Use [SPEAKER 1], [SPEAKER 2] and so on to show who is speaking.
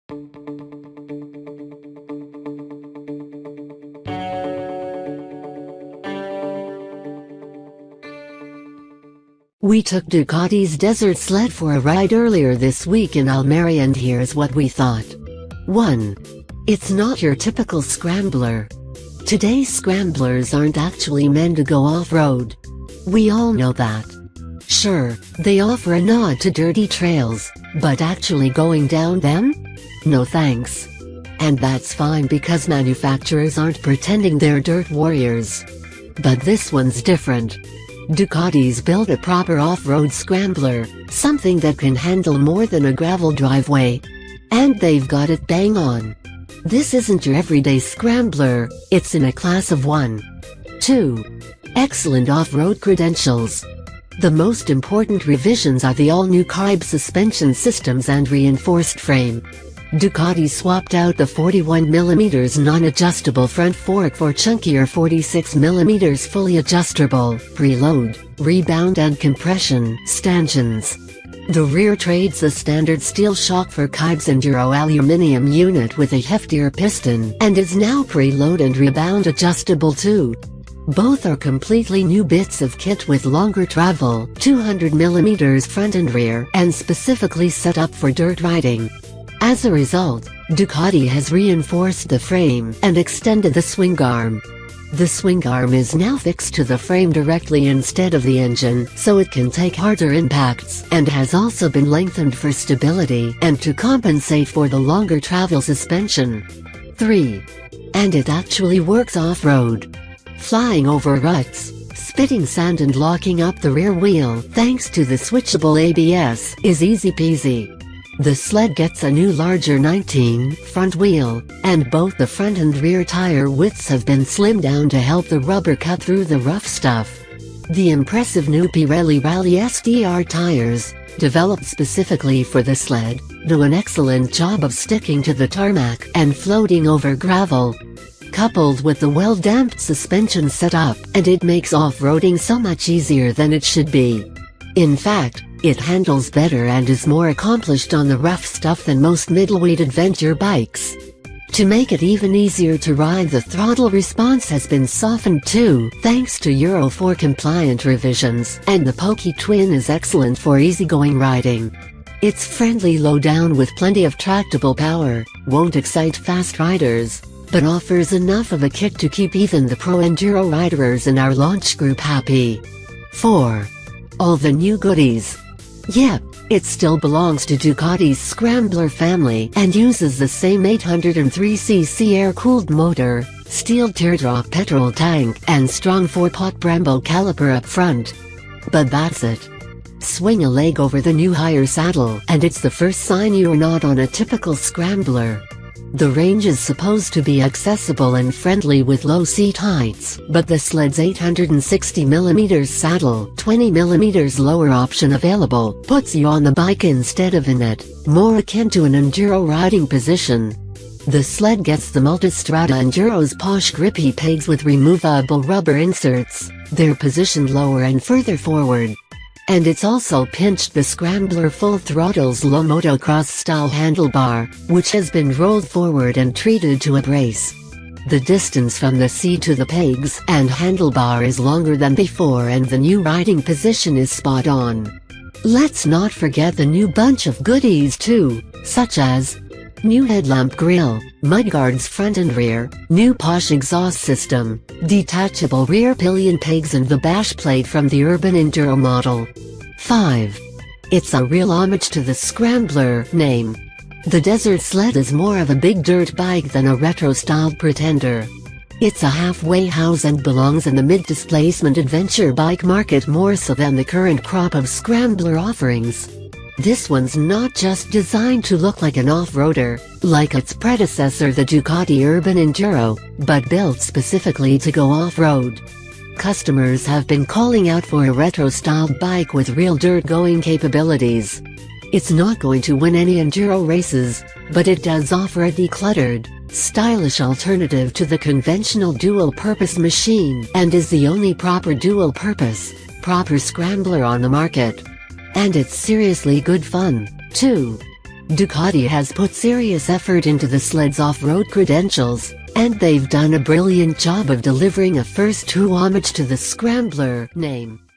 [SPEAKER 1] We took Ducati's Desert Sled for a ride earlier this week in Almeria, and here's what we thought. 1. It's not your typical scrambler. Today's scramblers aren't actually meant to go off-road. We all know that. Sure, they offer a nod to dirty trails, but actually going down them? No thanks. And that's fine because manufacturers aren't pretending they're dirt warriors. But this one's different. Ducati's built a proper off-road scrambler, something that can handle more than a gravel driveway. And they've got it bang on. This isn't your everyday scrambler, it's in a class of 1. 2. Excellent off-road credentials. The most important revisions are the all-new carb suspension systems and reinforced frame. Ducati swapped out the 41mm non-adjustable front fork for chunkier 46mm fully adjustable, preload, rebound and compression stanchions. The rear trades a standard steel shock for Carib's Enduro aluminum unit with a heftier piston and is now preload and rebound adjustable too. Both are completely new bits of kit with longer travel, 200mm front and rear, and specifically set up for dirt riding. As a result, Ducati has reinforced the frame and extended the swing arm. The swing arm is now fixed to the frame directly instead of the engine, so it can take harder impacts, and has also been lengthened for stability and to compensate for the longer travel suspension. 3. And it actually works off-road. Flying over ruts, spitting sand and locking up the rear wheel thanks to the switchable ABS is easy peasy. The sled gets a new larger 19 front wheel, and both the front and rear tire widths have been slimmed down to help the rubber cut through the rough stuff. The impressive new Pirelli Rally SDR tires, developed specifically for the sled, do an excellent job of sticking to the tarmac and floating over gravel. Coupled with the well-damped suspension setup, and it makes off-roading so much easier than it should be. In fact, it handles better and is more accomplished on the rough stuff than most middleweight adventure bikes. To make it even easier to ride, the throttle response has been softened too, thanks to Euro 4 compliant revisions, and the Pokey Twin is excellent for easygoing riding. It's friendly low down with plenty of tractable power, won't excite fast riders, but offers enough of a kick to keep even the pro enduro riders in our launch group happy. 4. All the new goodies. Yep, it still belongs to Ducati's Scrambler family and uses the same 803cc air-cooled motor, steel teardrop petrol tank, and strong 4-pot Brembo caliper up front. But that's it. Swing a leg over the new higher saddle and it's the first sign you're not on a typical scrambler. The range is supposed to be accessible and friendly with low seat heights, but the sled's 860mm saddle, 20mm lower option available, puts you on the bike instead of in it, more akin to an enduro riding position. The sled gets the Multistrada Enduro's posh grippy pegs with removable rubber inserts. They're positioned lower and further forward. And it's also pinched the Scrambler Full Throttle's low motocross-style handlebar, which has been rolled forward and treated to a brace. The distance from the seat to the pegs and handlebar is longer than before, and the new riding position is spot on. Let's not forget the new bunch of goodies too, such as new headlamp grille, mudguards front and rear, new posh exhaust system, detachable rear pillion pegs, and the bash plate from the Urban Enduro model. 5. It's a real homage to the Scrambler name. The Desert Sled is more of a big dirt bike than a retro-styled pretender. It's a halfway house and belongs in the mid-displacement adventure bike market more so than the current crop of Scrambler offerings. This one's not just designed to look like an off-roader, like its predecessor the Ducati Urban Enduro, but built specifically to go off-road. Customers have been calling out for a retro-styled bike with real dirt-going capabilities. It's not going to win any enduro races, but it does offer a decluttered, stylish alternative to the conventional dual-purpose machine, and is the only proper dual-purpose, proper scrambler on the market. And it's seriously good fun, too. Ducati has put serious effort into the sled's off-road credentials, and they've done a brilliant job of delivering a first true homage to the Scrambler name.